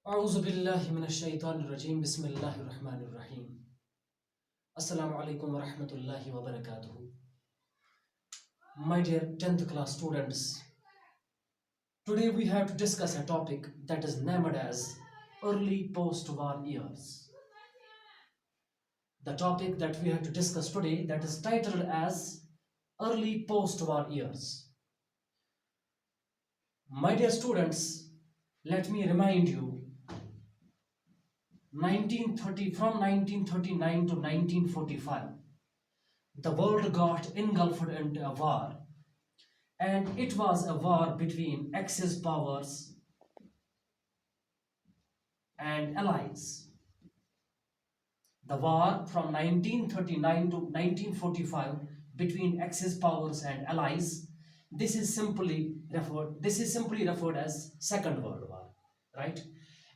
A'udzubillahiminash-shaytanir-rajim. Bismillahir-rahmanir-rahim. Assalamu alaikum wa rahmatullahi wa barakatuhu. My dear 10th class students, today we have to discuss a topic that is named as early post-war years. The topic that we have to discuss today that is titled as early post-war years. My dear students, let me remind you 1939 to 1945, the world got engulfed into a war, and it was a war between Axis powers and allies. The war from 1939 to 1945 between Axis powers and allies, this is simply referred as Second World War, right?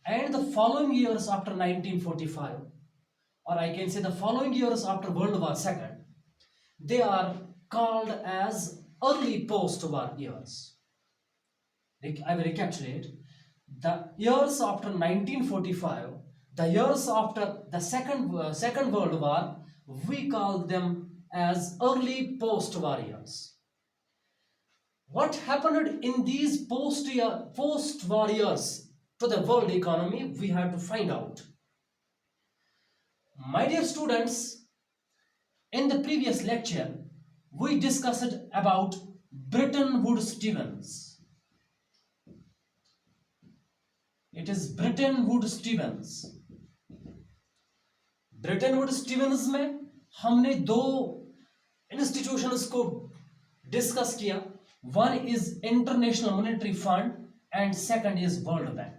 And the following years after 1945, or I can say the following years after World War II, they are called as early post-war years. I will recapitulate. The years after 1945, the years after the Second World War, we call them as early post-war years. What happened in these post-war years to the world economy, we have to find out. My dear students, in the previous lecture, we discussed about Bretton Woods-Stevens. It is Bretton Woods-Stevens. Bretton Woods-Stevens में हमने दो institutions को discuss किया. One is International Monetary Fund and second is World Bank.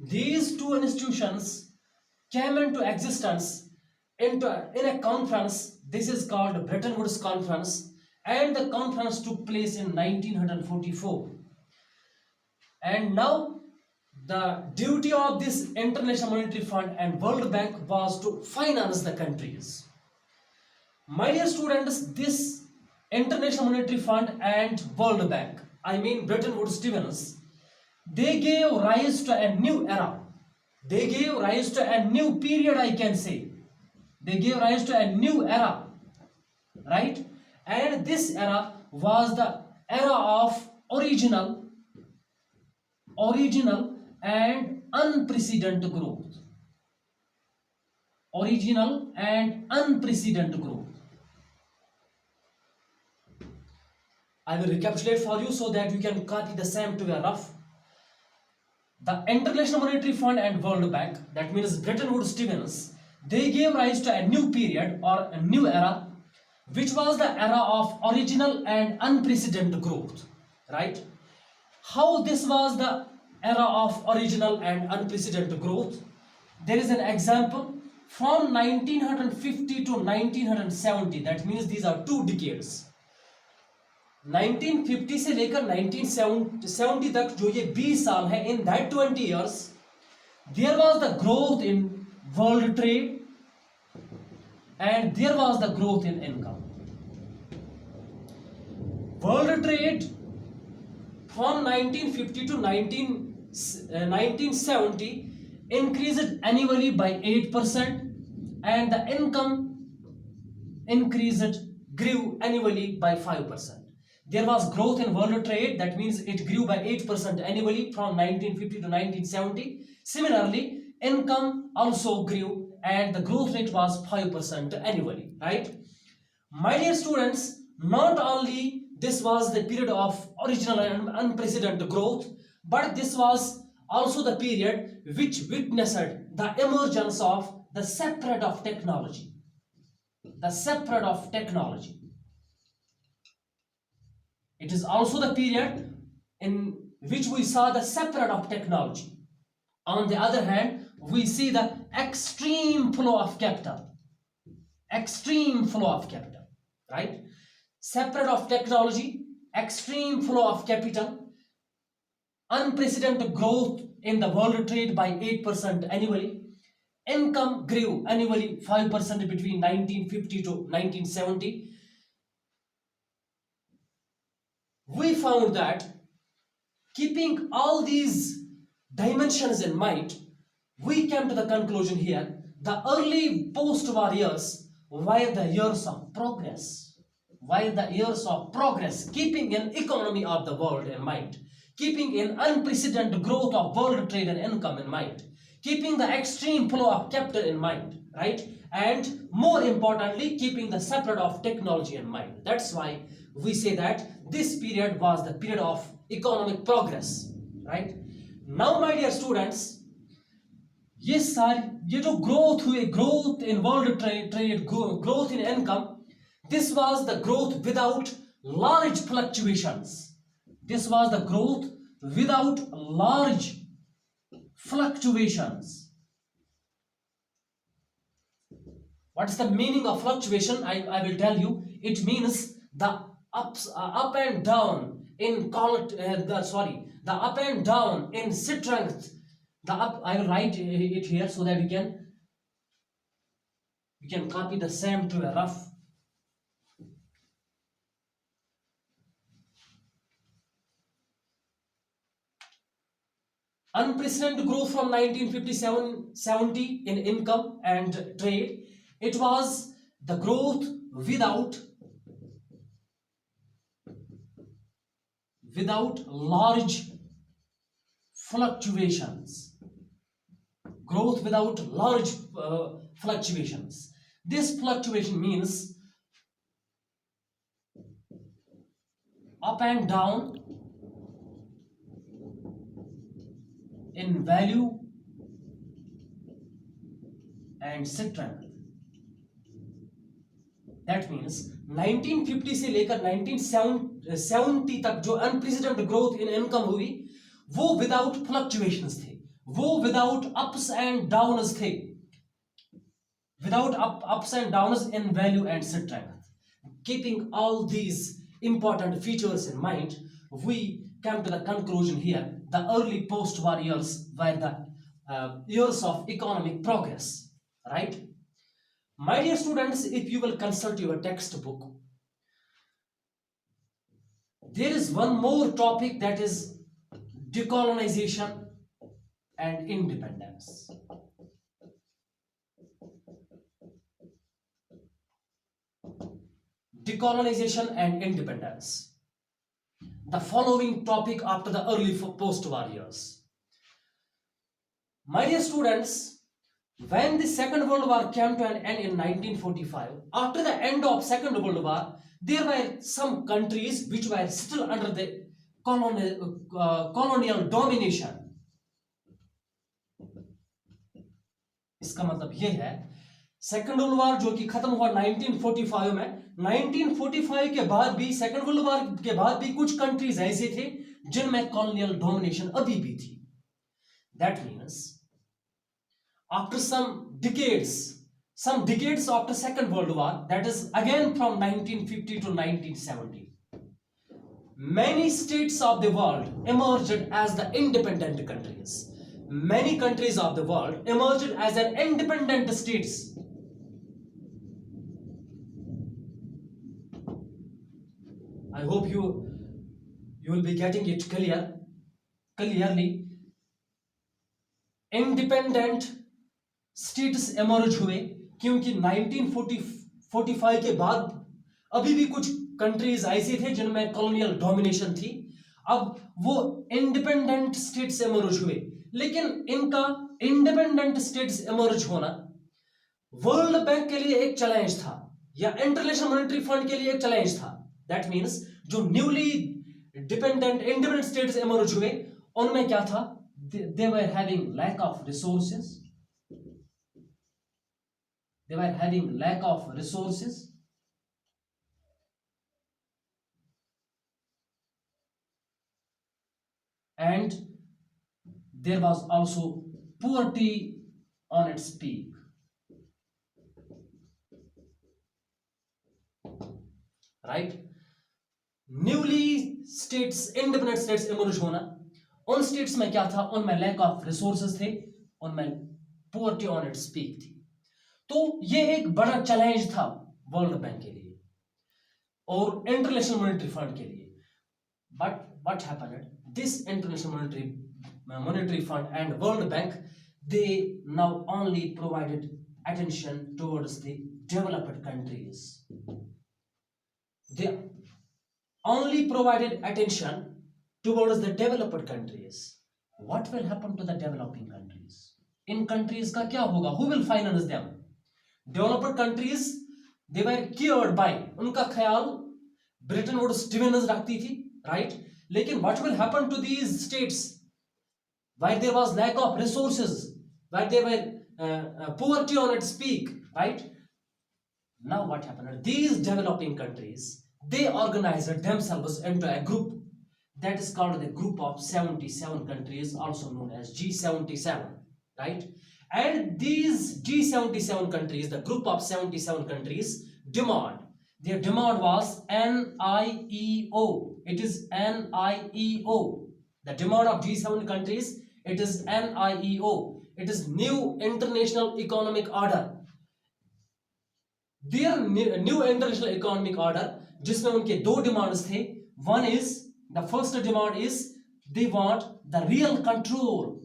These two institutions came into existence in a conference. This is called Bretton Woods Conference, and the conference took place in 1944. And now the duty of this International Monetary Fund and World Bank was to finance the countries. My dear students, this International Monetary Fund and World Bank, I mean Bretton Woods-Stevens, they gave rise to a new era. They gave rise to a new period, I can say. They gave rise to a new era, right? And this era was the era of original and unprecedented growth. Original and unprecedented growth. I will recapitulate for you so that you can copy the same to a rough. The International Monetary Fund and World Bank, that means Bretton Woods-Stevens, they gave rise to a new period or a new era, which was the era of original and unprecedented growth, right? How this was the era of original and unprecedented growth? There is an example from 1950 to 1970, that means these are 2 decades. 1950 से लेकर 1970 तक जो ये 20 साल है, in that 20 years there was the growth in world trade and there was the growth in income. World trade from 1950 to 1970 increased annually by 8% and the income grew annually by 5%. There was growth in world trade, that means it grew by 8% annually from 1950 to 1970. Similarly, income also grew and the growth rate was 5% annually, right? My dear students, not only this was the period of original and unprecedented growth, but this was also the period which witnessed the emergence of the spread of technology. The spread of technology. It is also the period in which we saw the spread of technology. On the other hand, we see the extreme flow of capital. Extreme flow of capital, right? Spread of technology, extreme flow of capital, unprecedented growth in the world trade by 8% annually. Income grew annually 5% between 1950 to 1970. We found that keeping all these dimensions in mind, we came to the conclusion here the early post-war years were the years of progress. Were the years of progress, keeping an economy of the world in mind, keeping an unprecedented growth of world trade and income in mind, keeping the extreme flow of capital in mind, right? And more importantly, keeping the spread of technology in mind. That's why we say that this period was the period of economic progress, right? Now, my dear students, ये जो growth हुए, growth in world trade, growth in income, this was the growth without large fluctuations. This was the growth without large fluctuations. What's the meaning of fluctuation? I will tell you. It means the up and down in the up and down in strength. The up, I will write it here so that we can copy the same to a rough. Unprecedented growth from 1957-70 in income and trade. It was the growth without large fluctuations. Growth without large fluctuations. This fluctuation means up and down in value and strength. That means 1950 से लेकर 1970 तक जो unprecedented growth in income हुई, वो without fluctuations थे, वो without ups and downs थे, without ups and downs in value and strength. Keeping all these important features in mind, we come to the conclusion here the early post-war years were the years of economic progress, right? My dear students, if you will consult your textbook, there is one more topic, that is decolonization and independence. Decolonization and independence, the following topic after the early post-war years. My dear students, when the Second World War came to an end in 1945, after the end of Second World War, there were some countries which were still under the colonial domination. इसका मतलब यह है, second world war जो कि खत्म हुआ 1945 में, 1945 के बाद भी, सेकेंड वर्ल्ड वॉर के बाद भी कुछ कंट्रीज ऐसे थे जिनमें कॉलोनियल डोमिनेशन अभी भी थी. That means after some decades after Second World War, that is again from 1950 to 1970, many states of the world emerged as the independent countries. Many countries of the world emerged as an independent states. I hope you will be getting it clearly. Independent states emerge हुए क्योंकि 1945 के बाद अभी भी कुछ countries ऐसे थे जिनमें कॉलोनियल डोमिनेशन थी. अब वो इंडिपेंडेंट स्टेट्स एमर्ज हुए, लेकिन इनका इंडिपेंडेंट स्टेट्स एमर्ज होना वर्ल्ड बैंक के लिए एक चैलेंज था, या इंटरनेशनल मॉनेटरी फंड के लिए एक चैलेंज था. दैट मीन्स जो न्यूली इंडिपेंडेंट स्टेट्स एमर्ज हुए, उनमें क्या था? They were having lack of resources. They were having lack of resources. And there was also poverty on its peak. Right? Newly states, independent states emerge होना, उन states में क्या था? उनमें लैक ऑफ रिसोर्सेज थे, उनमें पोवर्टी ऑन इट्स पीक थी. तो ये एक बड़ा चैलेंज था वर्ल्ड बैंक के लिए और इंटरनेशनल मॉनेटरी फंड के लिए. But what happened? This international monetary Monetary Fund and World Bank, they now only provided attention towards the developed countries. They only provided attention towards the developed countries. What will happen to the developing countries? In countries का क्या होगा? Who will finance them? Developed countries, they were cured by, उनका ख्याल Britain would stimulus रखती थी, right? लेकिन what will happen to these states where there was lack of resources, where there were poverty on its peak, right? Now what happened? These developing countries, they organized themselves into a group that is called the group of 77 countries, also known as G77, right? And these G77 countries, the group of 77 countries, their demand was NIEO. It is NIEO. The demand of G7 countries, it is NIEO. It is New International Economic Order. Their new international economic order, जिसमें उनके दो demands थे. One is, the first demand is they want the real control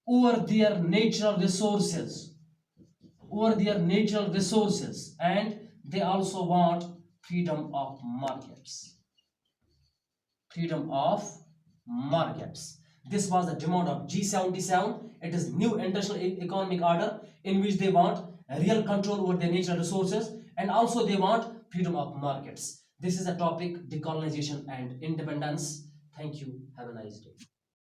over their natural resources, and they also want freedom of markets. This was the demand of G77. It is new international economic order in which they want real control over their natural resources, and also they want freedom of markets. This is a topic, decolonization and independence. Thank you. Have a nice day.